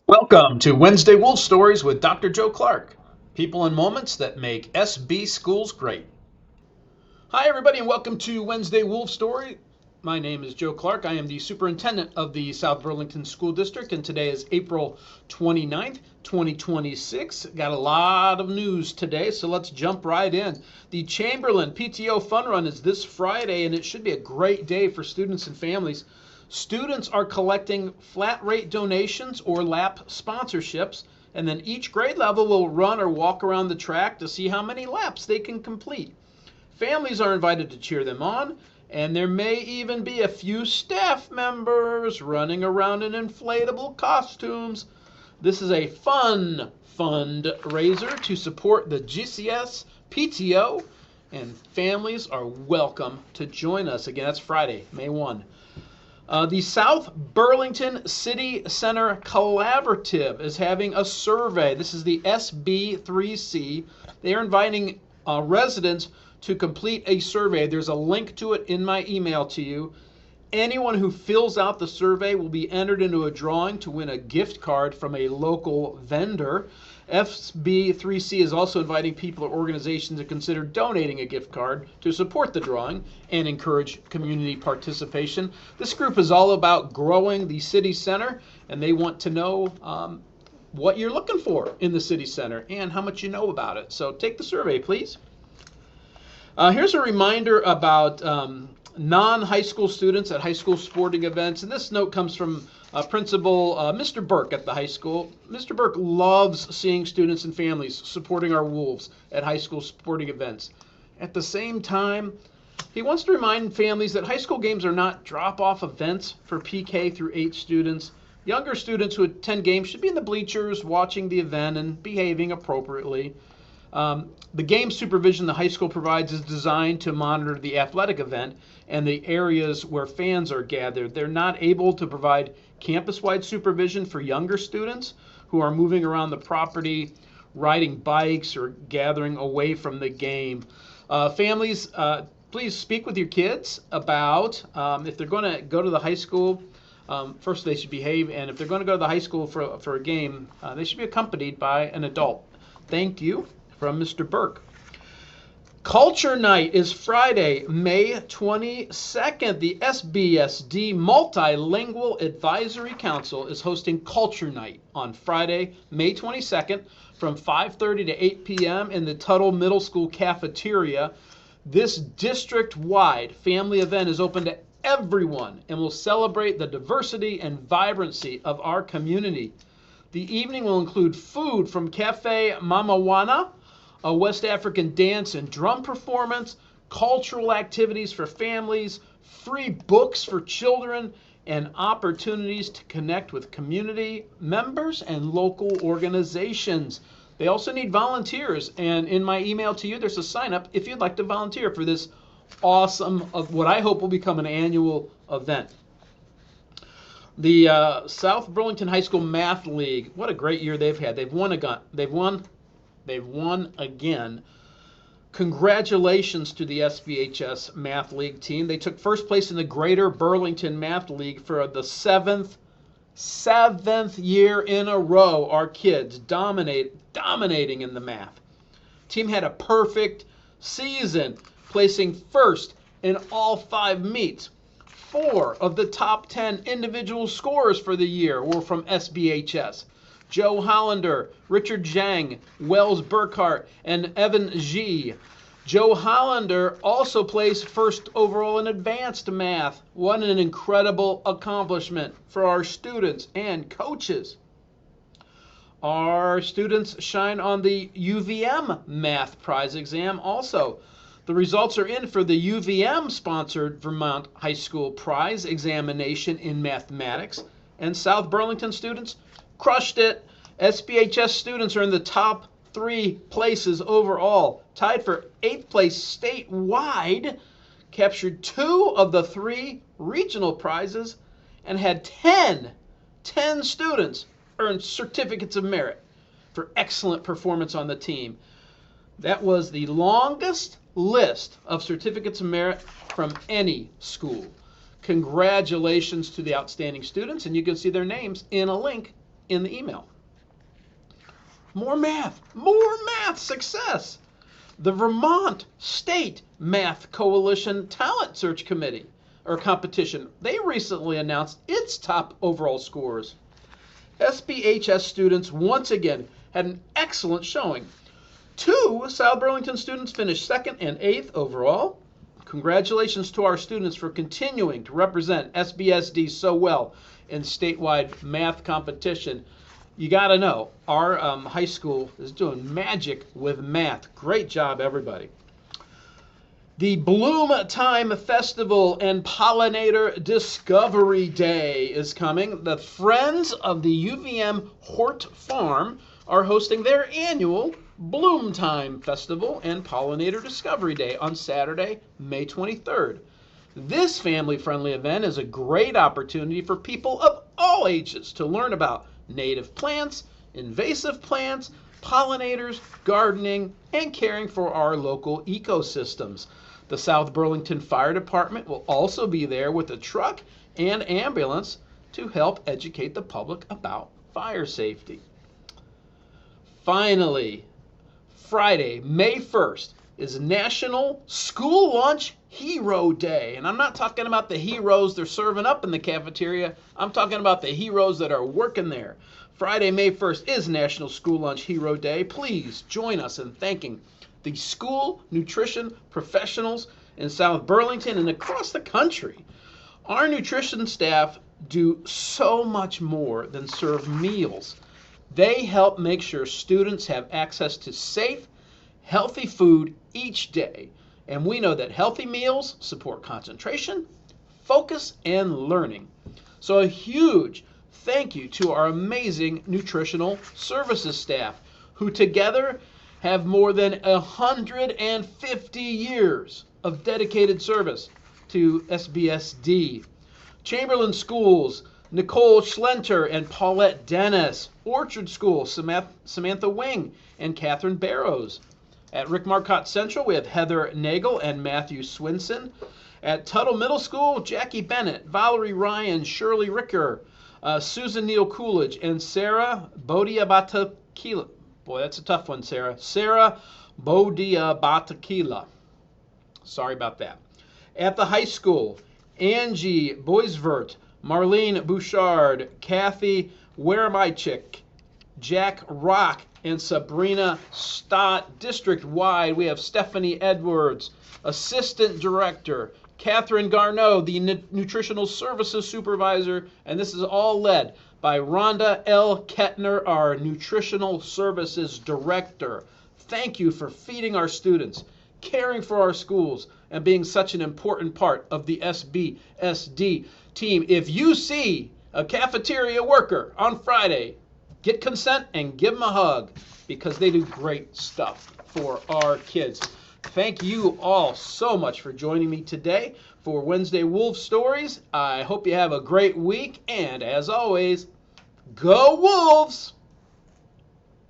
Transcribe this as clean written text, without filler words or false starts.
Welcome to Wednesday Wolf Stories with Dr. Joe Clark. People and moments that make SB schools great. Hi, everybody, and welcome to Wednesday Wolf Story. My name is Joe Clark. I am the superintendent of the South Burlington School District, and today is April 29th, 2026. Got a lot of news today, so let's jump right in. The Chamberlain PTO Fun Run is this Friday, and it should be a great day for students and families. Students are collecting flat rate donations or LAP sponsorships, and then each grade level will run or walk around the track to see how many laps they can complete. Families are invited to cheer them on, and there may even be a few staff members running around in inflatable costumes. This is a fun fundraiser to support the GCS PTO, and families are welcome to join us. Again, that's Friday, May 1. The South Burlington City Center Collaborative is having a survey. This is the SB3C. They are inviting residents to complete a survey. There's a link to it in my email to you. Anyone who fills out the survey will be entered into a drawing to win a gift card from a local vendor. SB3C is also inviting people or organizations to consider donating a gift card to support the drawing and encourage community participation. This group is all about growing the city center, and they want to know what you're looking for in the city center and how much you know about it. So take the survey, please. Here's a reminder about non-high school students at high school sporting events. And this note comes from Principal Mr. Burke at the high school. Mr. Burke loves seeing students and families supporting our Wolves at high school sporting events. At the same time, he wants to remind families that high school games are not drop-off events for PK through 8 students. Younger students who attend games should be in the bleachers watching the event and behaving appropriately. The game supervision the high school provides is designed to monitor the athletic event and the areas where fans are gathered. They're not able to provide campus-wide supervision for younger students who are moving around the property, riding bikes, or gathering away from the game. Families, please speak with your kids about if they're going to go to the high school. First, they should behave, and if they're going to go to the high school for a game, they should be accompanied by an adult. Thank you. From Mr. Burke. Culture Night is Friday, May 22nd. The SBSD Multilingual Advisory Council is hosting Culture Night on Friday, May 22nd from 5:30 to 8 p.m. in the Tuttle Middle School cafeteria. This district-wide family event is open to everyone and will celebrate the diversity and vibrancy of our community. The evening will include food from Cafe Mamawana, a West African dance and drum performance, cultural activities for families, free books for children, and opportunities to connect with community members and local organizations. They also need volunteers, and in my email to you, there's a sign up if you'd like to volunteer for this awesome, what I hope will become an annual event. The South Burlington High School Math League, what a great year they've had. They've won again. Congratulations to the SBHS Math League team. They took first place in the Greater Burlington Math League for the seventh year in a row. Our kids dominating in the math. Team had a perfect season, placing first in all 5 meets. 4 of the top 10 individual scorers for the year were from SBHS. Joe Hollander, Richard Zhang, Wells Burkhart, and Evan G. Joe Hollander also placed first overall in advanced math. What an incredible accomplishment for our students and coaches. Our students shine on the UVM Math Prize exam also. The results are in for the UVM-sponsored Vermont High School Prize examination in mathematics, and South Burlington students crushed it. SBHS students are in the top 3 places overall, tied for 8th place statewide, captured 2 of the 3 regional prizes, and had 10 students earn certificates of merit for excellent performance on the team. That was the longest list of certificates of merit from any school. Congratulations to the outstanding students, and you can see their names in a link in the email. More math success. The Vermont State Math Coalition Talent Search Committee or competition, they recently announced its top overall scores. SBHS students once again had an excellent showing. 2 South Burlington students finished 2nd and 8th overall. Congratulations to our students for continuing to represent SBSD so well in statewide math competition. You got to know, our high school is doing magic with math. Great job, everybody. The Bloom Time Festival and Pollinator Discovery Day is coming. The Friends of the UVM Hort Farm are hosting their annual Bloom Time Festival and Pollinator Discovery Day on Saturday, May 23rd. This family-friendly event is a great opportunity for people of all ages to learn about native plants, invasive plants, pollinators, gardening, and caring for our local ecosystems. The South Burlington Fire Department will also be there with a truck and ambulance to help educate the public about fire safety. Finally, Friday, May 1st, is National School Lunch Hero Day. And I'm not talking about the heroes they're serving up in the cafeteria. I'm talking about the heroes that are working there. Friday, May 1st is National School Lunch Hero Day. Please join us in thanking the school nutrition professionals in South Burlington and across the country. Our nutrition staff do so much more than serve meals. They help make sure students have access to safe, healthy food each day. And we know that healthy meals support concentration, focus, and learning. So a huge thank you to our amazing nutritional services staff who together have more than 150 years of dedicated service to SBSD. Chamberlain Schools, Nicole Schlenter and Paulette Dennis. Orchard School, Samantha Wing and Catherine Barrows. At Rick Marcotte Central, we have Heather Nagel and Matthew Swinson. At Tuttle Middle School, Jackie Bennett, Valerie Ryan, Shirley Ricker, Susan Neal Coolidge, and Sarah Bodiabatakila. Boy, that's a tough one, Sarah. Sarah Bodiabatakila. Sorry about that. At the high school, Angie Boisvert, Marlene Bouchard, Kathy Weremychik, Jack Rock, and Sabrina Stott. District-wide, we have Stephanie Edwards, Assistant Director, Catherine Garneau, the Nutritional Services Supervisor, and this is all led by Rhonda L. Kettner, our Nutritional Services Director. Thank you for feeding our students, caring for our schools, and being such an important part of the SBSD team. If you see a cafeteria worker on Friday, get consent and give them a hug because they do great stuff for our kids. Thank you all so much for joining me today for Wednesday Wolf Stories. I hope you have a great week, and as always, go Wolves!